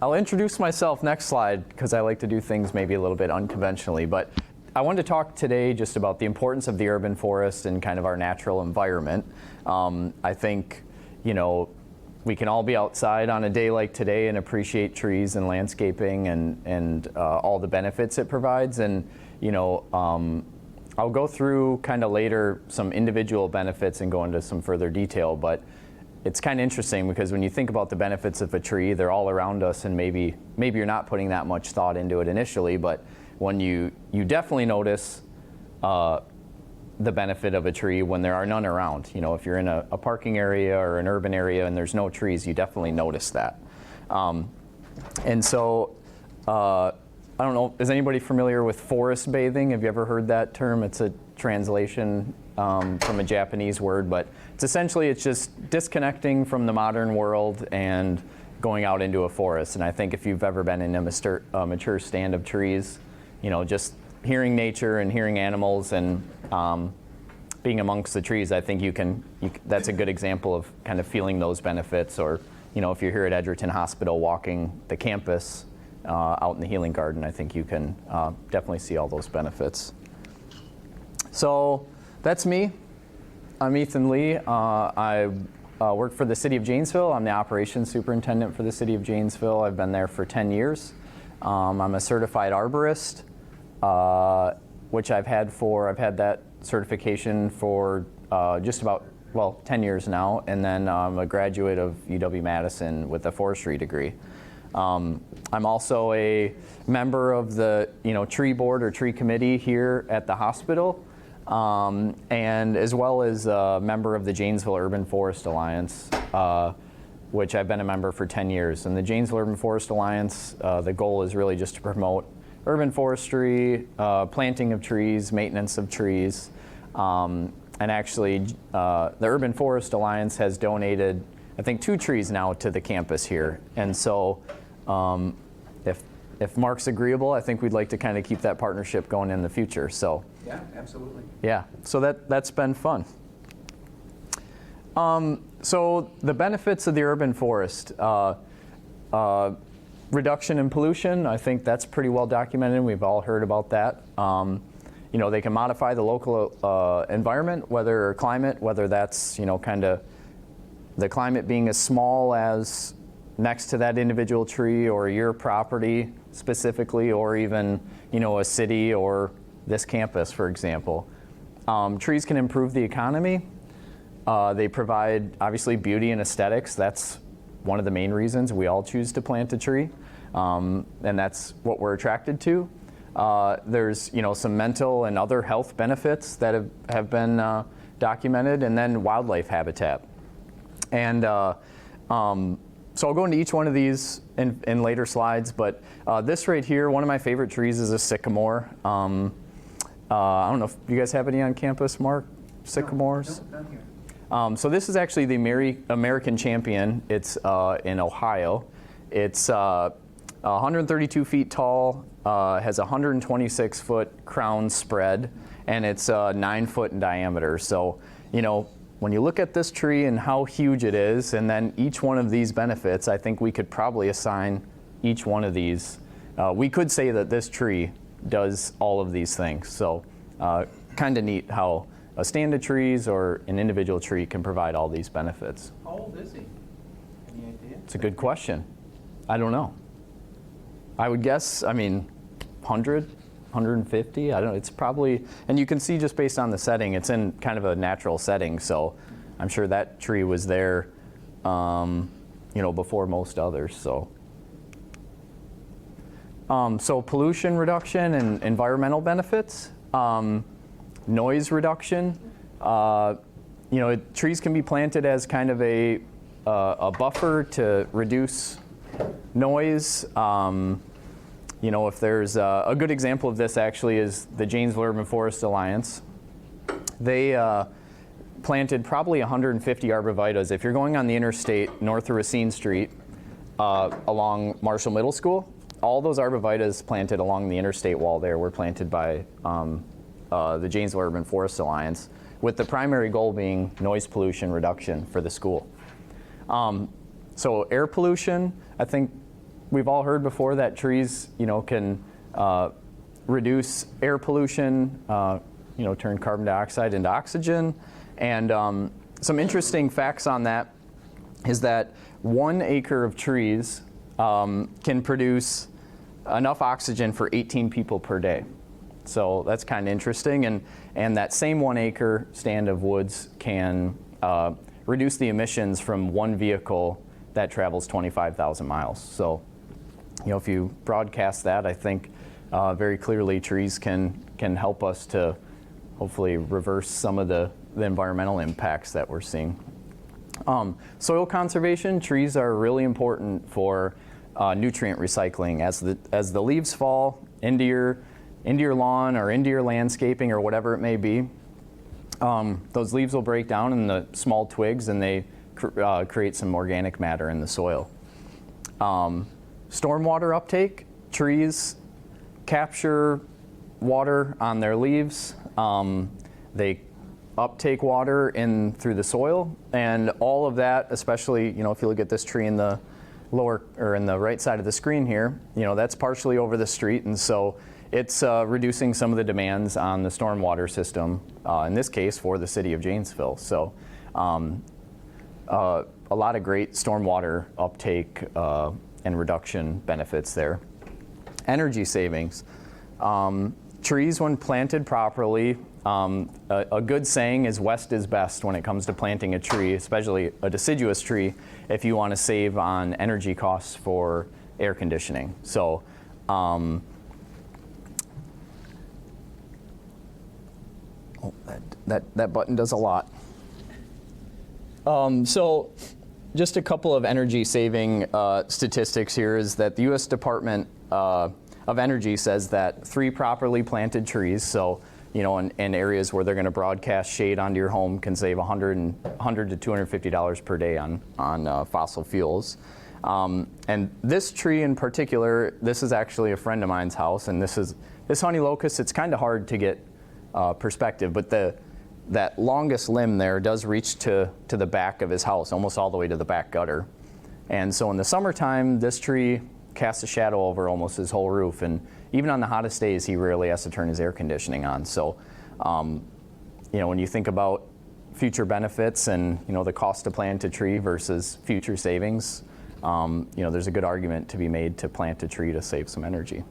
I'll introduce myself next slide because I like to do things maybe a little bit unconventionally, but I wanted to talk today just about the importance of the urban forest and kind of our natural environment. I think, you know, we can all be outside on a day like today and appreciate trees and landscaping and all the benefits it provides. And, you know, I'll go through kind of later some individual benefits and go into some further detail, but it's kind of interesting because when you think about the benefits of a tree, they're all around us, and maybe you're not putting that much thought into it initially, but when you definitely notice the benefit of a tree when there are none around. You know, if you're in a parking area or an urban area and there's no trees, you definitely notice that. And so, I don't know, is anybody familiar with forest bathing? Have you ever heard that term? It's a translation from a Japanese word, but it's just disconnecting from the modern world and going out into a forest. And I think if you've ever been in a mature stand of trees, you know, just hearing nature and hearing animals and being amongst the trees, I think that's a good example of kind of feeling those benefits. Or, you know, if you're here at Edgerton Hospital walking the campus out in the healing garden, I think you can definitely see all those benefits. So that's me. I'm Ethan Lee. I work for the City of Janesville. I'm the Operations Superintendent for the City of Janesville. I've been there for 10 years. I'm a certified arborist, which I've had that certification for just about, 10 years now. And then I'm a graduate of UW-Madison with a forestry degree. I'm also a member of the tree board or tree committee here at the hospital, and as well as a member of the Janesville Urban Forest Alliance, which I've been a member for 10 years. And the Janesville Urban Forest Alliance, the goal is really just to promote urban forestry, planting of trees, maintenance of trees, and actually the Urban Forest Alliance has donated, I think, 2 trees now to the campus here. And so if Mark's agreeable, I think we'd like to kind of keep that partnership going in the future. So yeah, absolutely. Yeah, so that's been fun. So the benefits of the urban forest, reduction in pollution, I think that's pretty well documented. We've all heard about that. You know, they can modify the local environment, whether that's, you know, kind of the climate being as small as next to that individual tree or your property specifically, or even, you know, a city or this campus, for example. Trees can improve the economy. They provide, obviously, beauty and aesthetics. That's one of the main reasons we all choose to plant a tree, and that's what we're attracted to. There's, you know, some mental and other health benefits that have been documented, and then wildlife habitat. And so I'll go into each one of these in later slides, but this right here, one of my favorite trees is a sycamore. I don't know if you guys have any on campus, Mark? Sycamores? No, not here. So this is actually the American champion. It's in Ohio. It's 132 feet tall, has a 126-foot crown spread, and it's 9 foot in diameter. So, you know, when you look at this tree and how huge it is, and then each one of these benefits, I think we could probably assign each one of these. We could say that this tree does all of these things. So kind of neat how a stand of trees or an individual tree can provide all these benefits. How old is he? Any idea? It's a good question. I don't know. I would guess, 100, 150, I don't know. It's probably, and you can see just based on the setting, it's in kind of a natural setting, so I'm sure that tree was there, before most others. So pollution reduction and environmental benefits, noise reduction. Trees can be planted as kind of a buffer to reduce noise. If there's a good example of this actually is the Janesville Urban Forest Alliance. They planted probably 150 arborvitaes. If you're going on the interstate north of Racine Street along Marshall Middle School, all those arborvitaes planted along the interstate wall there were planted by the Janesville Urban Forest Alliance, with the primary goal being noise pollution reduction for the school. So air pollution, I think we've all heard before that trees, can reduce air pollution, turn carbon dioxide into oxygen. And some interesting facts on that is that 1 acre of trees can produce enough oxygen for 18 people per day. So that's kind of interesting. And that same 1 acre stand of woods can reduce the emissions from one vehicle that travels 25,000 miles. So, if you broadcast that, I think very clearly trees can help us to hopefully reverse some of the environmental impacts that we're seeing. Soil conservation, trees are really important for nutrient recycling. As the leaves fall into your lawn or into your landscaping or whatever it may be, those leaves will break down in the small twigs and they create some organic matter in the soil. Stormwater uptake, trees capture water on their leaves. They uptake water in through the soil, and all of that, especially if you look at this tree in the lower or in the right side of the screen here, that's partially over the street, and so it's reducing some of the demands on the stormwater system, in this case for the City of Janesville. So a lot of great stormwater uptake and reduction benefits there. Energy savings. Trees, when planted properly, a good saying is west is best when it comes to planting a tree, especially a deciduous tree, if you want to save on energy costs for air conditioning. So that button does a lot. So just a couple of energy saving statistics here is that the U.S. Department of Energy says that 3 properly planted trees, so in areas where they're going to broadcast shade onto your home, can save $100 to $250 per day on fossil fuels. And this tree in particular, this is actually a friend of mine's house, and this honey locust. It's kind of hard to get perspective, but that longest limb there does reach to the back of his house, almost all the way to the back gutter. And so in the summertime, this tree casts a shadow over almost his whole roof, and even on the hottest days, he rarely has to turn his air conditioning on. So, when you think about future benefits and the cost to plant a tree versus future savings, there's a good argument to be made to plant a tree to save some energy.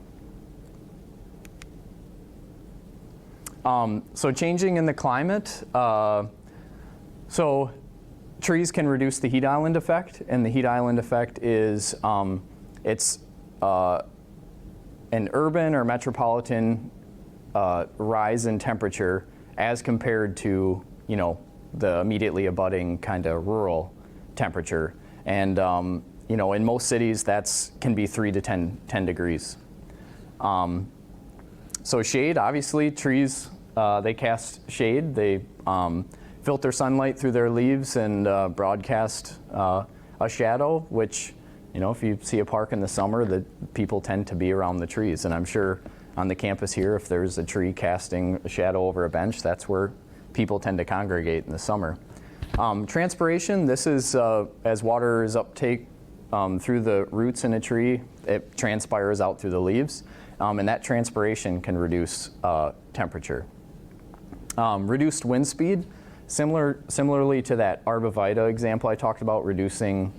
So changing in the climate, so trees can reduce the heat island effect, and the heat island effect is it's an urban or metropolitan rise in temperature as compared to the immediately abutting kind of rural temperature, and in most cities that's can be 3 to 10 degrees. So shade, obviously, trees, they cast shade. They filter sunlight through their leaves and broadcast a shadow, which, if you see a park in the summer, the people tend to be around the trees. And I'm sure on the campus here, if there's a tree casting a shadow over a bench, that's where people tend to congregate in the summer. Transpiration, this is as water is uptake through the roots in a tree, it transpires out through the leaves. And that transpiration can reduce temperature. Reduced wind speed, similarly to that arborvitae example I talked about, reducing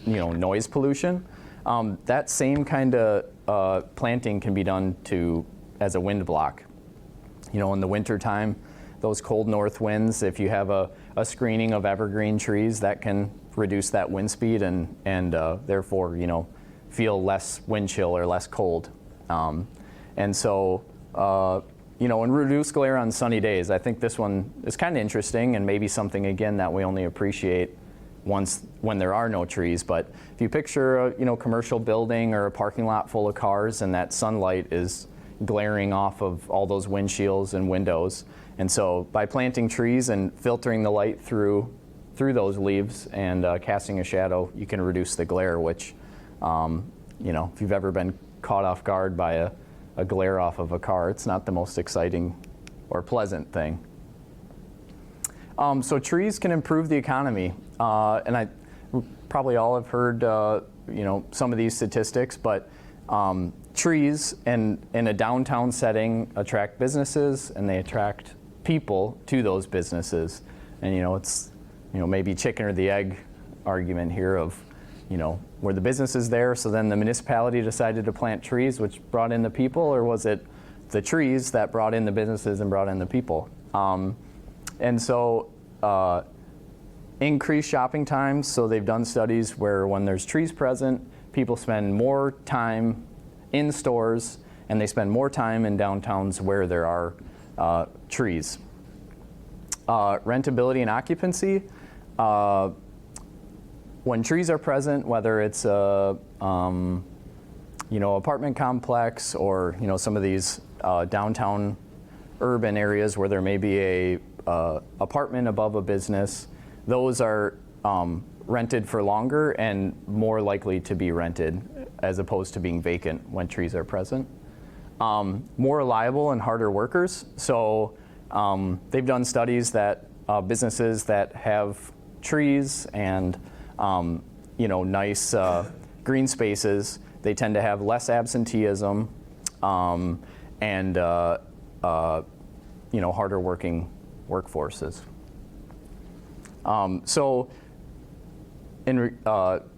noise pollution. That same kind of planting can be done as a wind block. In the wintertime, those cold north winds, if you have a screening of evergreen trees, that can reduce that wind speed and therefore feel less wind chill or less cold. And so, and reduce glare on sunny days. I think this one is kind of interesting and maybe something, again, that we only appreciate when there are no trees. But if you picture a commercial building or a parking lot full of cars and that sunlight is glaring off of all those windshields and windows. And so by planting trees and filtering the light through those leaves and casting a shadow, you can reduce the glare, which, if you've ever been caught off guard by a glare off of a car, it's not the most exciting or pleasant thing. So trees can improve the economy, and probably all have heard some of these statistics, but trees in a downtown setting attract businesses and they attract people to those businesses. And it's maybe chicken or the egg argument here of were the businesses there, so then the municipality decided to plant trees, which brought in the people, or was it the trees that brought in the businesses and brought in the people? And so increased shopping times, so they've done studies where when there's trees present, people spend more time in stores and they spend more time in downtowns where there are trees. Rentability and occupancy. When trees are present, whether it's a apartment complex or some of these downtown urban areas where there may be a apartment above a business, those are rented for longer and more likely to be rented as opposed to being vacant when trees are present. More reliable and harder workers. So they've done studies that businesses that have trees and nice green spaces, they tend to have less absenteeism and harder working workforces. So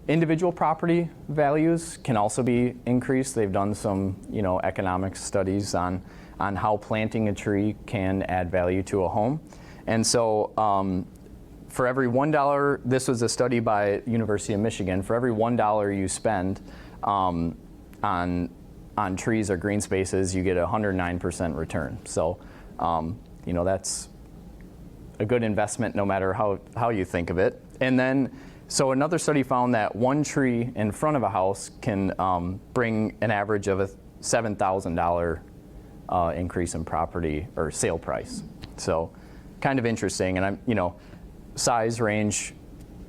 individual property values can also be increased. They've done some economic studies on how planting a tree can add value to a home. And so for every $1, this was a study by University of Michigan, for every $1 you spend on trees or green spaces, you get a 109% return. So that's a good investment no matter how you think of it. And then, so another study found that one tree in front of a house can bring an average of a $7,000 increase in property or sale price. So kind of interesting. And size range,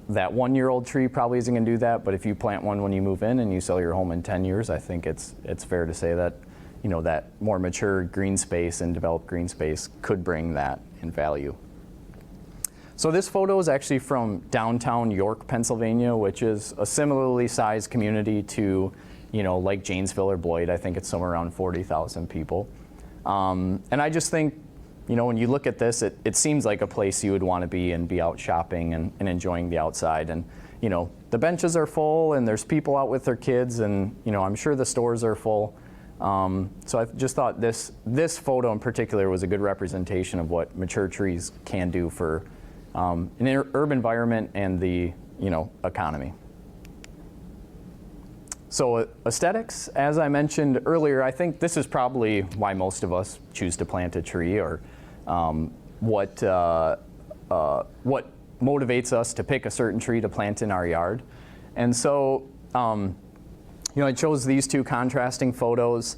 that 1-year-old tree probably isn't going to do that, but if you plant one when you move in and you sell your home in 10 years, I think it's fair to say that that more mature green space and developed green space could bring that in value. So this photo is actually from downtown York, Pennsylvania, which is a similarly sized community to like Janesville or Bloyd. I think it's somewhere around 40,000 people. And I just think when you look at this, it seems like a place you would want to be and be out shopping and enjoying the outside. And the benches are full and there's people out with their kids, and I'm sure the stores are full. So I just thought this photo in particular was a good representation of what mature trees can do for an urban environment and the economy. So aesthetics, as I mentioned earlier, I think this is probably why most of us choose to plant a tree, or what motivates us to pick a certain tree to plant in our yard. And so I chose these two contrasting photos.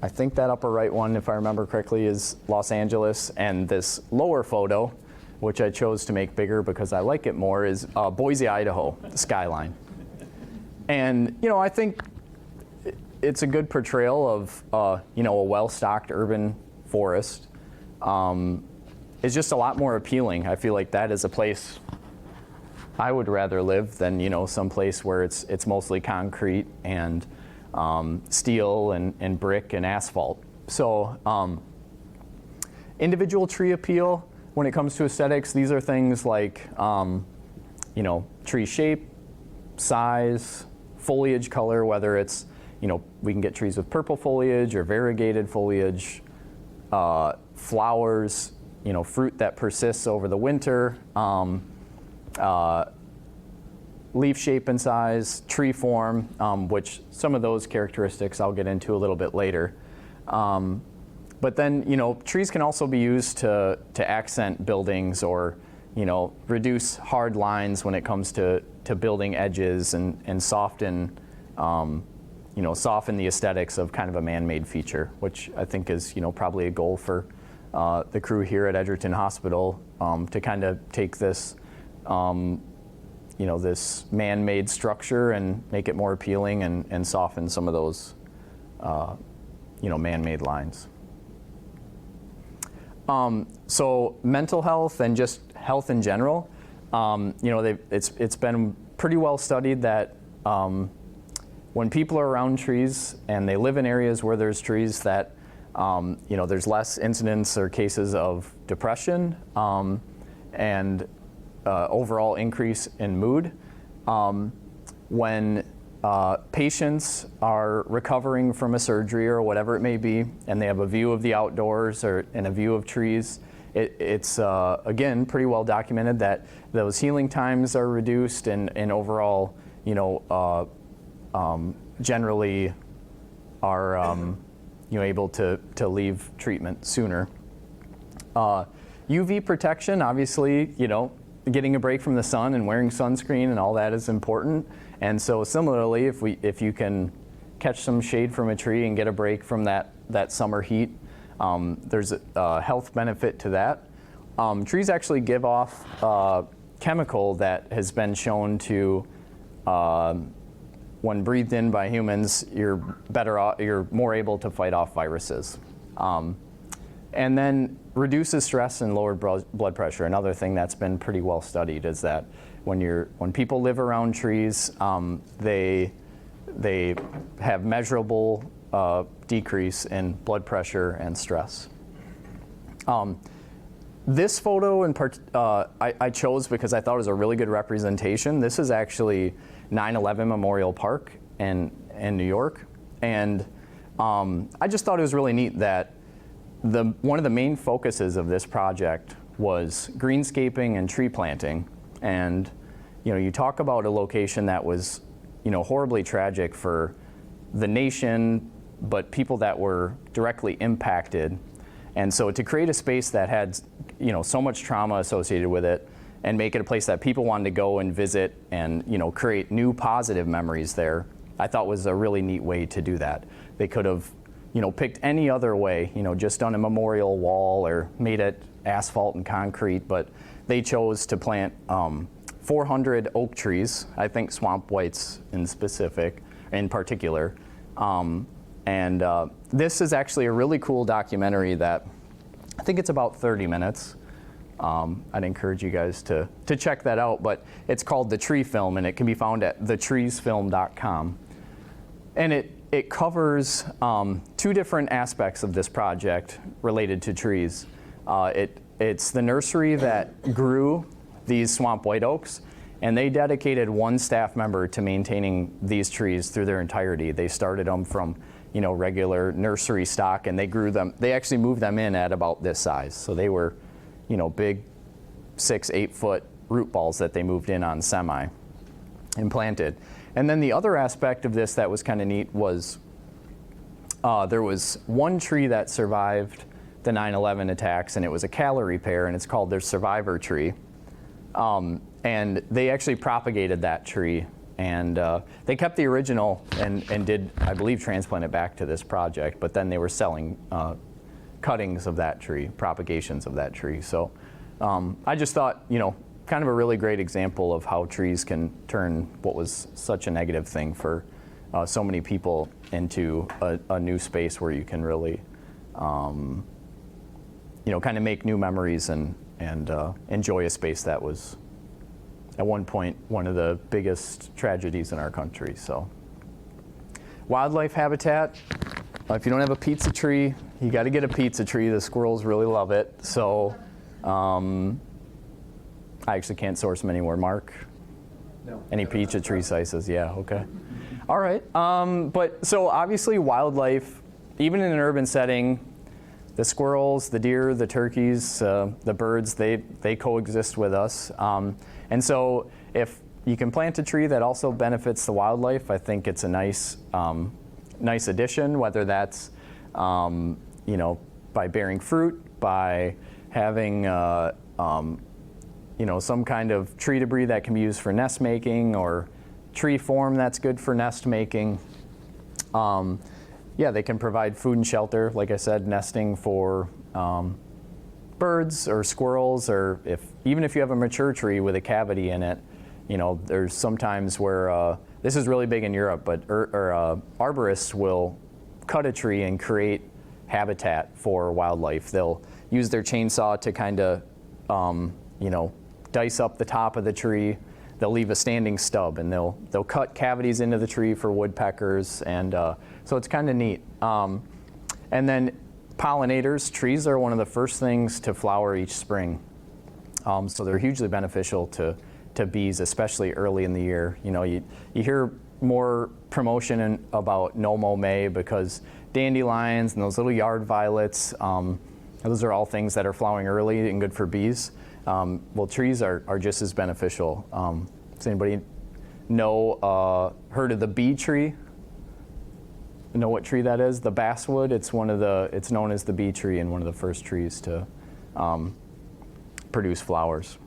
I think that upper right one, if I remember correctly, is Los Angeles, and this lower photo, which I chose to make bigger because I like it more, is Boise, Idaho, the skyline. And I think it's a good portrayal of a well-stocked urban forest. It's just a lot more appealing. I feel like that is a place I would rather live than some place where it's mostly concrete and steel and brick and asphalt. So individual tree appeal when it comes to aesthetics, these are things like tree shape, size, foliage color, whether it's we can get trees with purple foliage or variegated foliage, flowers, fruit that persists over the winter, leaf shape and size, tree form, which some of those characteristics I'll get into a little bit later. But then, trees can also be used to accent buildings or, reduce hard lines when it comes to building edges and soften, soften the aesthetics of kind of a man-made feature, which I think is, probably a goal for the crew here at Edgerton Hospital, to kind of take this, this man-made structure and make it more appealing and soften some of those, man-made lines. So mental health and just health in general, it's been pretty well studied that when people are around trees and they live in areas where there's trees, that there's less incidents or cases of depression and overall increase in mood. When patients are recovering from a surgery or whatever it may be, and they have a view of the outdoors and a view of trees, it's again pretty well documented that those healing times are reduced and overall, generally are able to leave treatment sooner. UV protection, obviously, getting a break from the sun and wearing sunscreen and all that is important. And so similarly, if you can catch some shade from a tree and get a break from that summer heat, there's a health benefit to that. Trees actually give off a chemical that has been shown to, when breathed in by humans, you're more able to fight off viruses. And then reduces stress and lowered blood pressure. Another thing that's been pretty well studied is that when people live around trees, they have measurable decrease in blood pressure and stress. This photo I chose because I thought it was a really good representation. This is actually 9/11 Memorial Park in New York, and I just thought it was really neat that one of the main focuses of this project was greenscaping and tree planting. And you talk about a location that was horribly tragic for the nation, but people that were directly impacted. And so to create a space that had so much trauma associated with it and make it a place that people wanted to go and visit and create new positive memories there, I thought was a really neat way to do that. They could have picked any other way, just done a memorial wall or made it asphalt and concrete, but they chose to plant 400 oak trees, I think swamp whites in particular. This is actually a really cool documentary that I think it's about 30 minutes. I'd encourage you guys to check that out, but it's called The Tree Film, and it can be found at thetreesfilm.com. And it covers two different aspects of this project related to trees. It's the nursery that grew these swamp white oaks, and they dedicated one staff member to maintaining these trees through their entirety. They started them from regular nursery stock, and they grew them. They actually moved them in at about this size. So they were big 6-8 foot root balls that they moved in on semi and planted. And then the other aspect of this that was kind of neat was there was one tree that survived the 9/11 attacks, and it was a calorie pair, and it's called their survivor tree. And they actually propagated that tree, and they kept the original and did, I believe, transplant it back to this project, but then they were selling cuttings of that tree, propagations of that tree. So I just thought, kind of a really great example of how trees can turn what was such a negative thing for so many people into a new space where you can really, kind of make new memories and enjoy a space that was at one point one of the biggest tragedies in our country. So, wildlife habitat. If you don't have a pizza tree, you got to get a pizza tree. The squirrels really love it. So, I actually can't source them anywhere. Mark? No. Any pizza tree sizes? Yeah, okay. All right. But so obviously wildlife, even in an urban setting, the squirrels, the deer, the turkeys, the birds, they coexist with us. And so if you can plant a tree that also benefits the wildlife, I think it's a nice addition, whether that's, by bearing fruit, by having, some kind of tree debris that can be used for nest making, or tree form that's good for nest making. They can provide food and shelter, like I said, nesting for birds or squirrels, or even if you have a mature tree with a cavity in it, there's sometimes where, this is really big in Europe, but arborists will cut a tree and create habitat for wildlife. They'll use their chainsaw to kind of, dice up the top of the tree. they'll leave a standing stub, and they'll cut cavities into the tree for woodpeckers, and so it's kind of neat. And then pollinators, trees are one of the first things to flower each spring. So they're hugely beneficial to bees, especially early in the year. You know, you hear more promotion about no-mow May because dandelions and those little yard violets, those are all things that are flowering early and good for bees. Well, trees are just as beneficial. Does anybody heard of the bee tree? Know what tree that is? The basswood. It's known as the bee tree and one of the first trees to produce flowers.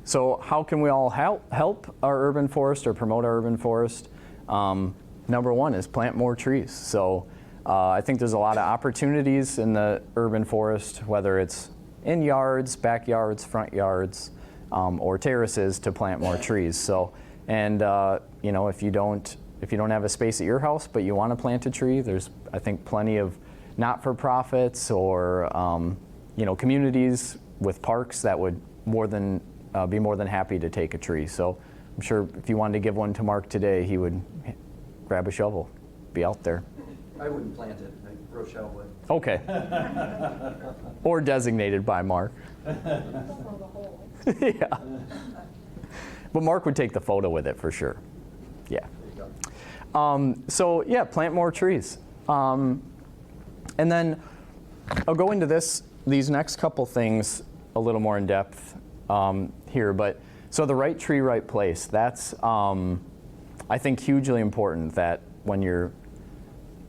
So how can we all help our urban forest or promote our urban forest? Number one is plant more trees. So I think there's a lot of opportunities in the urban forest, whether it's in yards, backyards, front yards, or terraces, to plant more trees. So, and you know, if you don't have a space at your house but you want to plant a tree, there's, I think, plenty of not-for-profits or you know, communities with parks that would be more than happy to take a tree. So I'm sure if you wanted to give one to Mark today, he would grab a shovel, be out there. I wouldn't plant it. Rochelle would. Okay. Or designated by Mark. Yeah. But Mark would take the photo with it for sure. Yeah. There you go. So yeah, plant more trees. And then I'll go into these next couple things a little more in depth here. But so the right tree, right place. That's I think hugely important, that when you're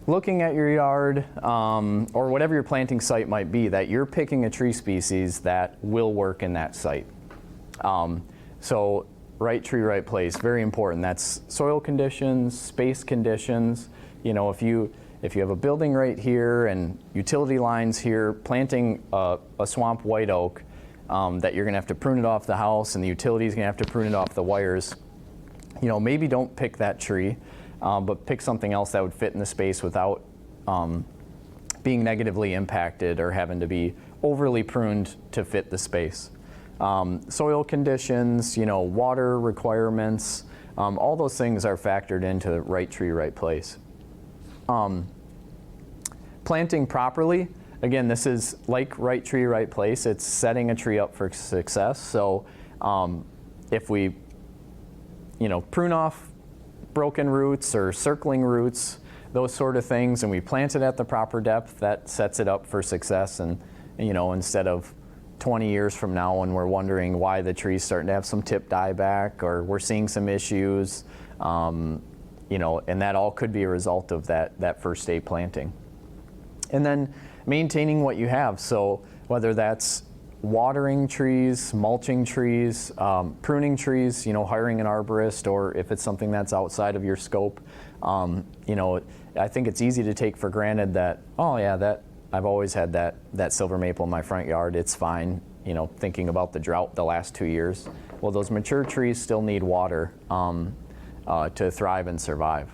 looking at your yard or whatever your planting site might be, that you're picking a tree species that will work in that site. So right tree, right place, very important. That's soil conditions, space conditions. You know, if you have a building right here and utility lines here, planting a swamp white oak, that you're gonna have to prune it off the house and the utility's gonna have to prune it off the wires, you know, maybe don't pick that tree, but pick something else that would fit in the space without being negatively impacted or having to be overly pruned to fit the space. Soil conditions, you know, water requirements, all those things are factored into the right tree, right place. Planting properly, again, this is like right tree, right place. It's setting a tree up for success. So if we, you know, prune off broken roots or circling roots, those sort of things, and we plant it at the proper depth, that sets it up for success. And you know, instead of 20 years from now when we're wondering why the tree's starting to have some tip dieback or we're seeing some issues, you know, and that all could be a result of that first day planting. And then maintaining what you have. So whether that's watering trees, mulching trees, pruning trees, you know, hiring an arborist, or if it's something that's outside of your scope, you know, I think it's easy to take for granted that, oh yeah, I've always had that silver maple in my front yard, it's fine, you know, thinking about the drought the last 2 years. Well, those mature trees still need water to thrive and survive.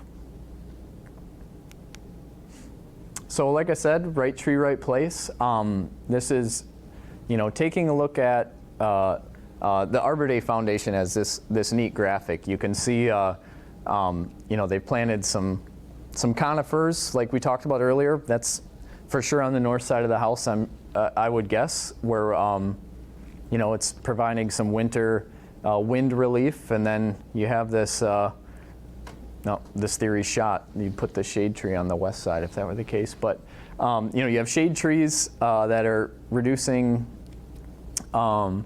So like I said, right tree, right place. This is, you know, taking a look at the Arbor Day Foundation has this neat graphic. You can see, you know, they've planted some conifers like we talked about earlier. That's for sure on the north side of the house, I would guess, where you know, it's providing some winter wind relief. And then you have this, no, this theory's shot. You'd put the shade tree on the west side if that were the case. But you know, you have shade trees that are reducing you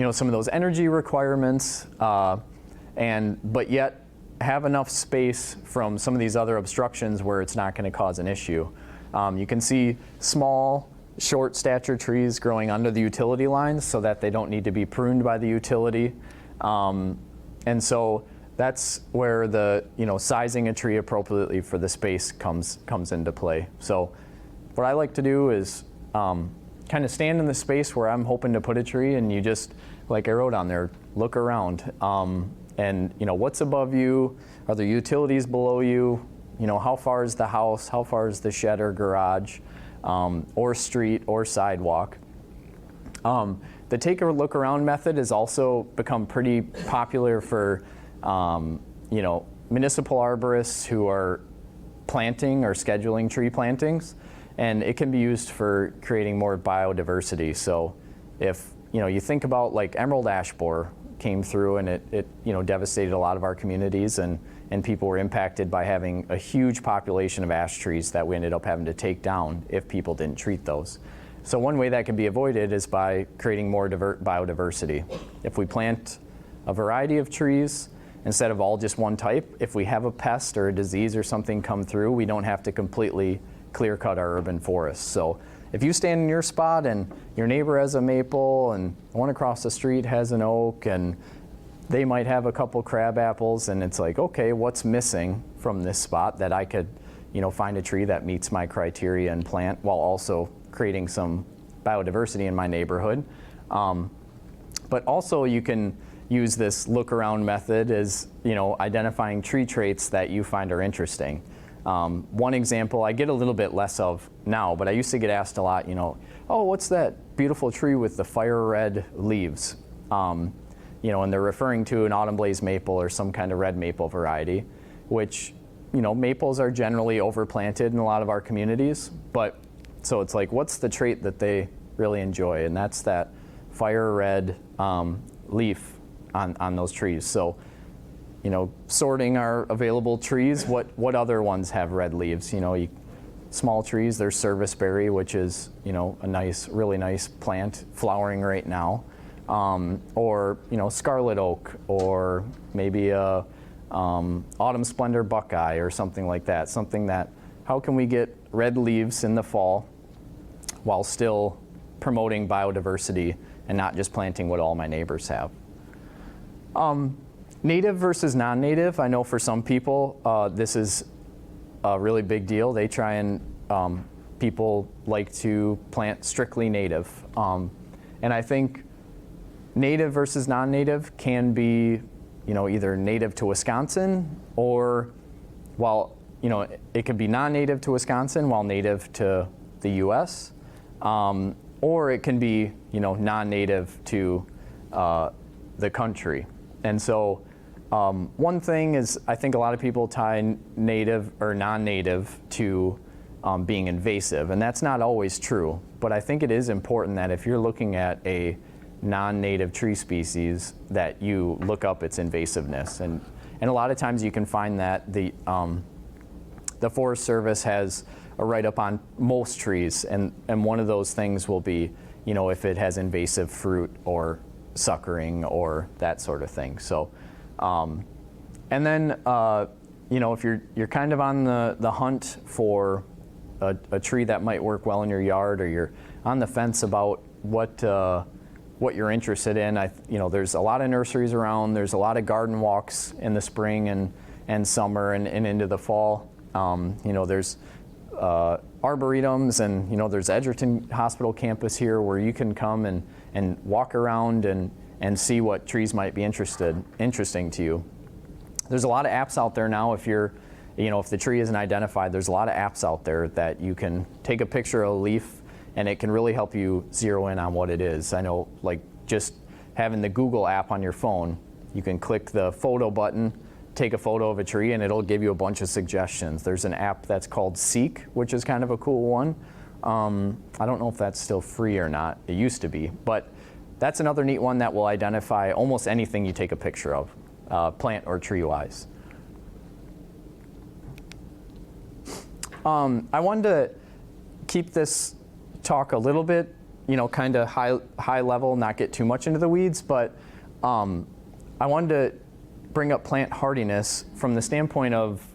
know, some of those energy requirements, but yet have enough space from some of these other obstructions where it's not going to cause an issue. You can see small, short stature trees growing under the utility lines so that they don't need to be pruned by the utility. And so that's where the, you know, sizing a tree appropriately for the space comes into play. So what I like to do is kind of stand in the space where I'm hoping to put a tree, and you just, like I wrote on there, look around. And you know, what's above you? Are there utilities below you? You know, how far is the house? How far is the shed or garage, or street or sidewalk? The take a look around method has also become pretty popular for municipal arborists who are planting or scheduling tree plantings, and it can be used for creating more biodiversity. So if you think about like emerald ash borer came through and it devastated a lot of our communities, and people were impacted by having a huge population of ash trees that we ended up having to take down if people didn't treat those. So one way that can be avoided is by creating more biodiversity. If we plant a variety of trees instead of all just one type, if we have a pest or a disease or something come through, we don't have to completely clear cut our urban forests. So if you stand in your spot and your neighbor has a maple and one across the street has an oak and they might have a couple crab apples, and it's like, okay, what's missing from this spot that I could find a tree that meets my criteria and plant while also creating some biodiversity in my neighborhood. But also you can use this look around method as identifying tree traits that you find are interesting. One example I get a little bit less of now, but I used to get asked a lot, oh, what's that beautiful tree with the fire red leaves? And they're referring to an autumn blaze maple or some kind of red maple variety, which maples are generally overplanted in a lot of our communities, but so it's like, what's the trait that they really enjoy? And that's that fire red leaf on those trees. So, sorting our available trees, what other ones have red leaves? Small trees, there's serviceberry, which is, a really nice plant flowering right now. Or, scarlet oak, or maybe a autumn splendor buckeye or something like that. Something that, how can we get red leaves in the fall while still promoting biodiversity and not just planting what all my neighbors have? Native versus non-native, I know for some people this is a really big deal. They try and, people like to plant strictly native. And I think native versus non-native can be, either native to Wisconsin, or it could be non-native to Wisconsin while native to the US. Or it can be, non-native to the country. And so one thing is, I think a lot of people tie native or non-native to being invasive, and that's not always true. But I think it is important that if you're looking at a non-native tree species, that you look up its invasiveness. And a lot of times you can find that the Forest Service has a write-up on most trees, and one of those things will be, if it has invasive fruit or suckering or that sort of thing. So, and then, if you're kind of on the hunt for a tree that might work well in your yard, or you're on the fence about what you're interested in, there's a lot of nurseries around. There's a lot of garden walks in the spring and summer and into the fall. There's arboretums, and there's Edgerton Hospital campus here where you can come and walk around and see what trees might be interesting to you. There's a lot of apps out there now. If the tree isn't identified, there's a lot of apps out there that you can take a picture of a leaf, and it can really help you zero in on what it is. I know, like, just having the Google app on your phone, you can click the photo button, take a photo of a tree, and it'll give you a bunch of suggestions. There's an app that's called Seek, which is kind of a cool one. I don't know if that's still free or not. It used to be, but that's another neat one that will identify almost anything you take a picture of, plant or tree-wise. I wanted to keep this talk a little bit, kind of high level, not get too much into the weeds, but I wanted to bring up plant hardiness from the standpoint of,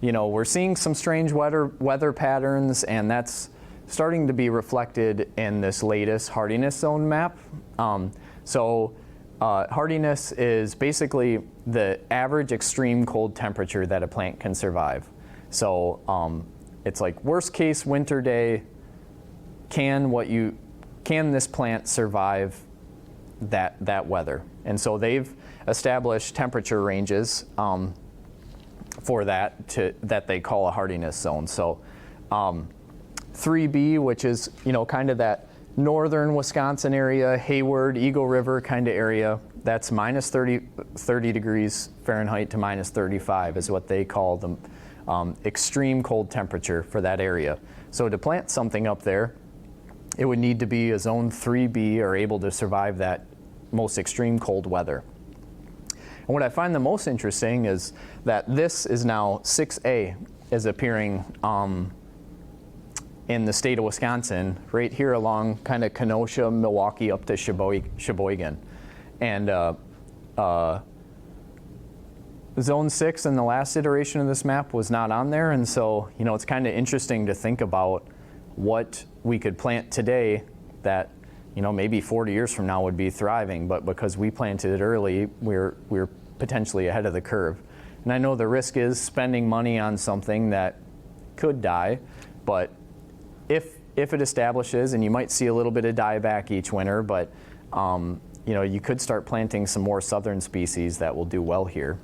we're seeing some strange weather patterns, and that's starting to be reflected in this latest hardiness zone map. Hardiness is basically the average extreme cold temperature that a plant can survive. So it's like worst case winter day, can this plant survive that weather? And so they've established temperature ranges for that they call a hardiness zone. So 3B, which is kind of that northern Wisconsin area, Hayward, Eagle River kind of area, that's minus 30 degrees Fahrenheit to minus 35 is what they call the extreme cold temperature for that area. So to plant something up there, it would need to be a zone 3B or able to survive that most extreme cold weather. And what I find the most interesting is that this is now 6A is appearing in the state of Wisconsin, right here along kind of Kenosha, Milwaukee up to Sheboygan. And Zone 6 in the last iteration of this map was not on there, and so it's kind of interesting to think about what we could plant today that maybe 40 years from now would be thriving, but because we planted it early, we're potentially ahead of the curve. And I know the risk is spending money on something that could die, but if it establishes, and you might see a little bit of dieback each winter, but you could start planting some more southern species that will do well here.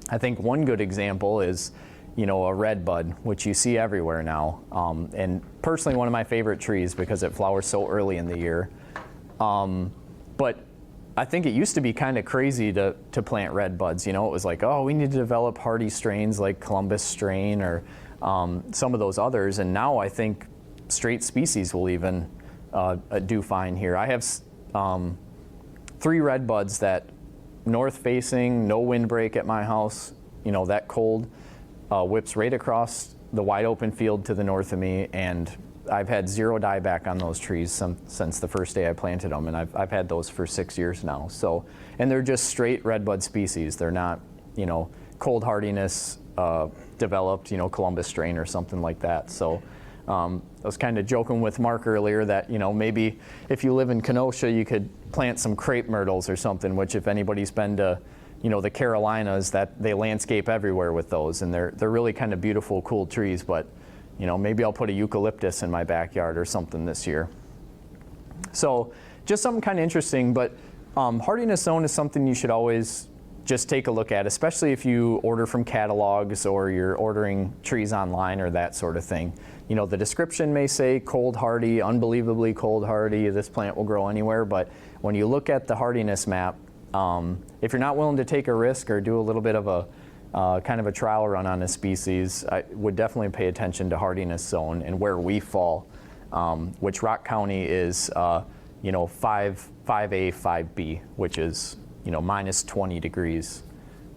I think one good example is a redbud, which you see everywhere now, and personally one of my favorite trees because it flowers so early in the year. But I think it used to be kind of crazy to plant redbuds. It was like, oh, we need to develop hardy strains like Columbus strain or some of those others, and now I think straight species will even do fine here. I have 3 redbuds that north facing, no windbreak at my house, that cold whips right across the wide open field to the north of me, and I've had 0 dieback on those trees since the first day I planted them, and I've had those for 6 years now. So, and they're just straight redbud species. They're not, cold hardiness developed, Columbus strain or something like that. So I was kind of joking with Mark earlier that, maybe if you live in Kenosha, you could plant some crepe myrtles or something, which if anybody's been to, the Carolinas, that they landscape everywhere with those, and they're really kind of beautiful, cool trees, but, maybe I'll put a eucalyptus in my backyard or something this year. So just something kind of interesting, but hardiness zone is something you should always just take a look at, especially if you order from catalogs or you're ordering trees online or that sort of thing. The description may say cold hardy, unbelievably cold hardy, this plant will grow anywhere, but when you look at the hardiness map, if you're not willing to take a risk or do a little bit of a kind of a trial run on a species, I would definitely pay attention to hardiness zone and where we fall, which Rock County is 5A, 5B, which is minus 20 degrees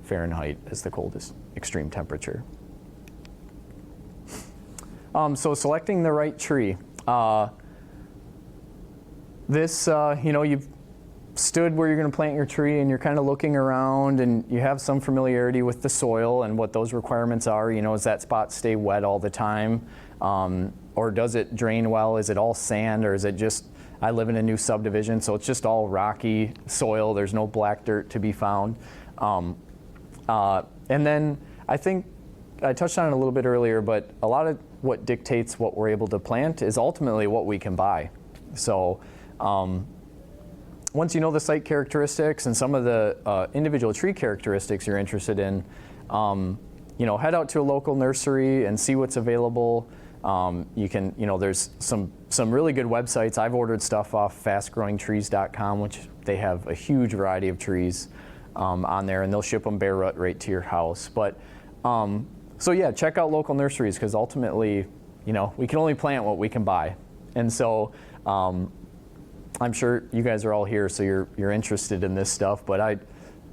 Fahrenheit is the coldest extreme temperature. So selecting the right tree. You've stood where you're going to plant your tree and you're kind of looking around and you have some familiarity with the soil and what those requirements are. Does that spot stay wet all the time? Or does it drain well? Is it all sand, or is it just, I live in a new subdivision, so it's just all rocky soil. There's no black dirt to be found. And then I think I touched on it a little bit earlier, but a lot of what dictates what we're able to plant is ultimately what we can buy. So once you know the site characteristics and some of the individual tree characteristics you're interested in, head out to a local nursery and see what's available. You can, there's some really good websites. I've ordered stuff off fastgrowingtrees.com, which they have a huge variety of trees on there, and they'll ship them bare root right to your house. But so yeah, check out local nurseries, because ultimately, we can only plant what we can buy. And so I'm sure you guys are all here, so you're interested in this stuff, but I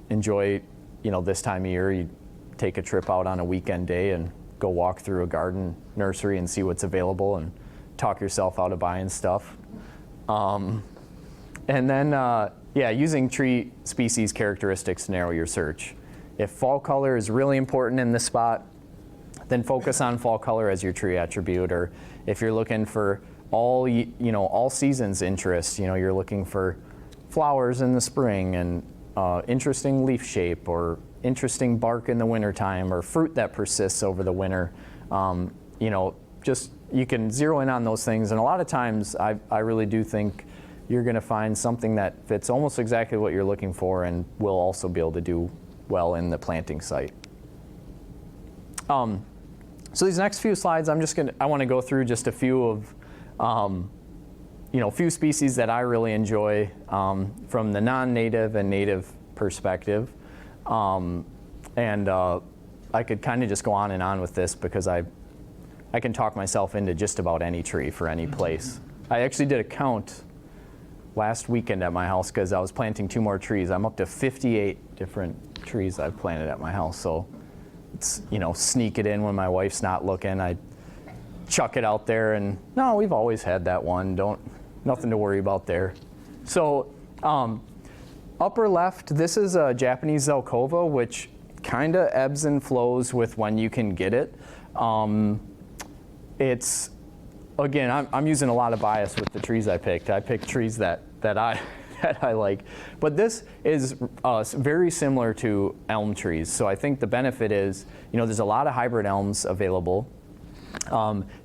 enjoy, this time of year, you take a trip out on a weekend day and go walk through a garden nursery and see what's available and talk yourself out of buying stuff. And then, using tree species characteristics to narrow your search. If fall color is really important in this spot, then focus on fall color as your tree attribute. Or if you're looking for all seasons interest, you're looking for flowers in the spring and interesting leaf shape or interesting bark in the wintertime or fruit that persists over the winter. You can zero in on those things, and a lot of times I really do think you're going to find something that fits almost exactly what you're looking for and will also be able to do well in the planting site. So these next few slides, I want to go through just a few of few species that I really enjoy from the non-native and native perspective. I could kind of just go on and on with this because I can talk myself into just about any tree for any place. I actually did a count last weekend at my house because I was planting 2 more trees. I'm up to 58 different trees I've planted at my house. So it's, sneak it in when my wife's not looking. I chuck it out there and no, we've always had that one. Nothing to worry about there. So upper left, this is a Japanese Zelkova, which kind of ebbs and flows with when you can get it. It's, again, I'm using a lot of bias with the trees I picked. I picked trees that I like. But this is very similar to elm trees. So I think the benefit is, there's a lot of hybrid elms available.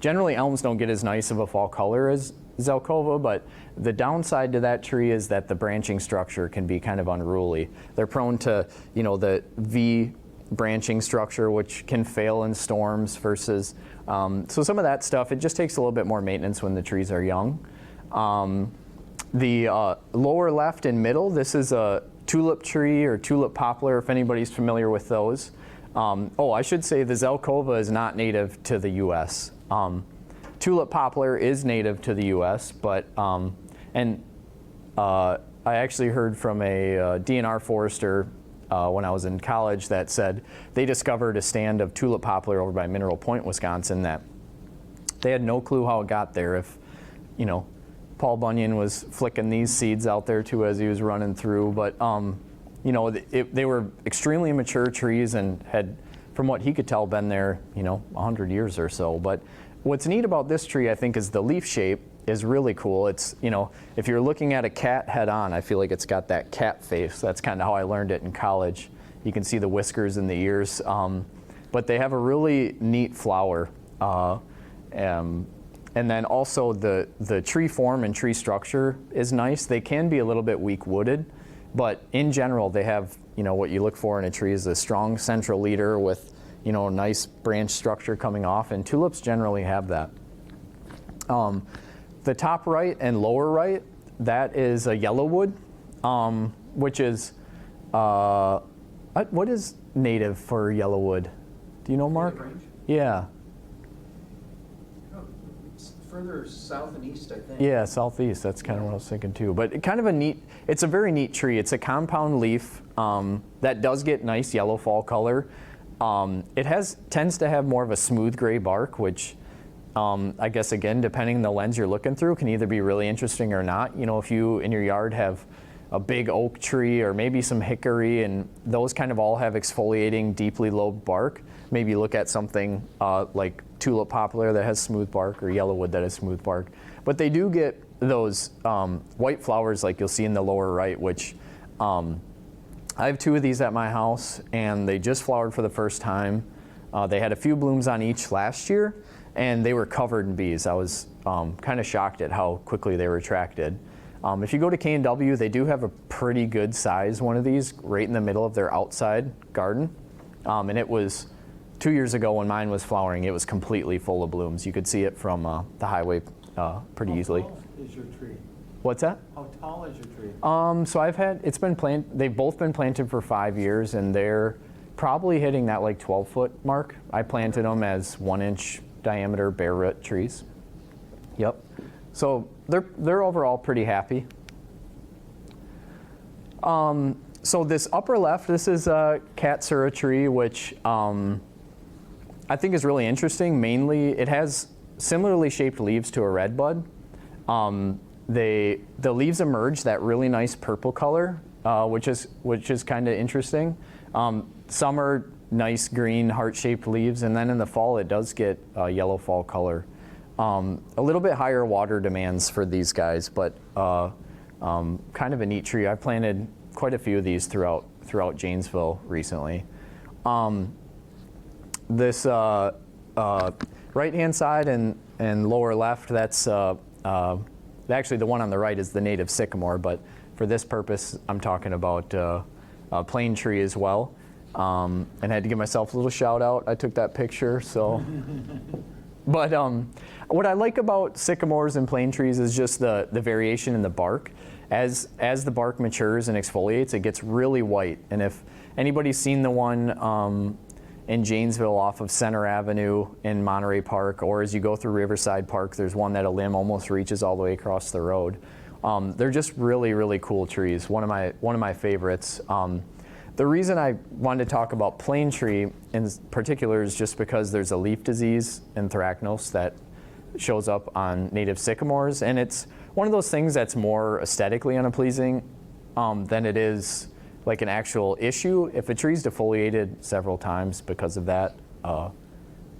Generally, elms don't get as nice of a fall color as Zelkova, but the downside to that tree is that the branching structure can be kind of unruly. They're prone to, the V branching structure, which can fail in storms versus, so some of that stuff, it just takes a little bit more maintenance when the trees are young. The lower left and middle, this is a tulip tree or tulip poplar, if anybody's familiar with those. I should say the Zelkova is not native to the U.S. Tulip poplar is native to the U.S., but I actually heard from a DNR forester when I was in college that said they discovered a stand of tulip poplar over by Mineral Point, Wisconsin, that they had no clue how it got there. If Paul Bunyan was flicking these seeds out there too as he was running through, but they were extremely mature trees and had, from what he could tell, been there 100 years or so. But what's neat about this tree, I think, is the leaf shape is really cool. It's, if you're looking at a cat head on, I feel like it's got that cat face. That's kind of how I learned it in college. You can see the whiskers in the ears. But they have a really neat flower. And then also the tree form and tree structure is nice. They can be a little bit weak wooded, but in general, they have, what you look for in a tree is a strong central leader with, a nice branch structure coming off, and tulips generally have that. The top right and lower right, that is a yellowwood, which is, what is native for yellowwood? Do you know, Mark? Range? Yeah. It's further south and east, I think. Yeah, southeast. That's kind of what I was thinking too. But kind of it's a very neat tree. It's a compound leaf that does get nice yellow fall color. It tends to have more of a smooth gray bark, which I guess, again, depending on the lens you're looking through, can either be really interesting or not. If you in your yard have a big oak tree or maybe some hickory, and those kind of all have exfoliating, deeply lobed bark, maybe look at something like tulip poplar that has smooth bark or yellowwood that has smooth bark. But they do get those white flowers like you'll see in the lower right, which I have 2 of these at my house, and they just flowered for the first time. They had a few blooms on each last year, and they were covered in bees. I was kind of shocked at how quickly they retracted. If you go to K&W, they do have a pretty good size one of these right in the middle of their outside garden. And it was 2 years ago when mine was flowering, it was completely full of blooms. You could see it from the highway pretty easily. How tall is your tree? What's that? How tall is your tree? So they've both been planted for 5 years, and they're probably hitting that like 12-foot mark. I planted them as 1-inch diameter bare root trees. Yep. So they're overall pretty happy. So this upper left, this is a Katsura tree, which I think is really interesting. Mainly, it has similarly shaped leaves to a redbud. The leaves emerge that really nice purple color, which is kind of interesting. Some are nice green heart-shaped leaves, and then in the fall it does get yellow fall color. A little bit higher water demands for these guys, but kind of a neat tree. I've planted quite a few of these throughout Janesville recently. This right-hand side and lower left, that's actually the one on the right is the native sycamore, but for this purpose I'm talking about a plane tree as well. And I had to give myself a little shout out. I took that picture, so But what I like about sycamores and plane trees is just the variation in the bark. As the bark matures and exfoliates, it gets really white. And if anybody's seen the one in Janesville off of Center Avenue in Monterey Park, or as you go through Riverside Park, there's one that a limb almost reaches all the way across the road. They're just really, really cool trees. One of my favorites. The reason I wanted to talk about plane tree in particular is just because there's a leaf disease, anthracnose, that shows up on native sycamores, and it's one of those things that's more aesthetically unpleasing than it is like an actual issue. If a tree's defoliated several times because of that,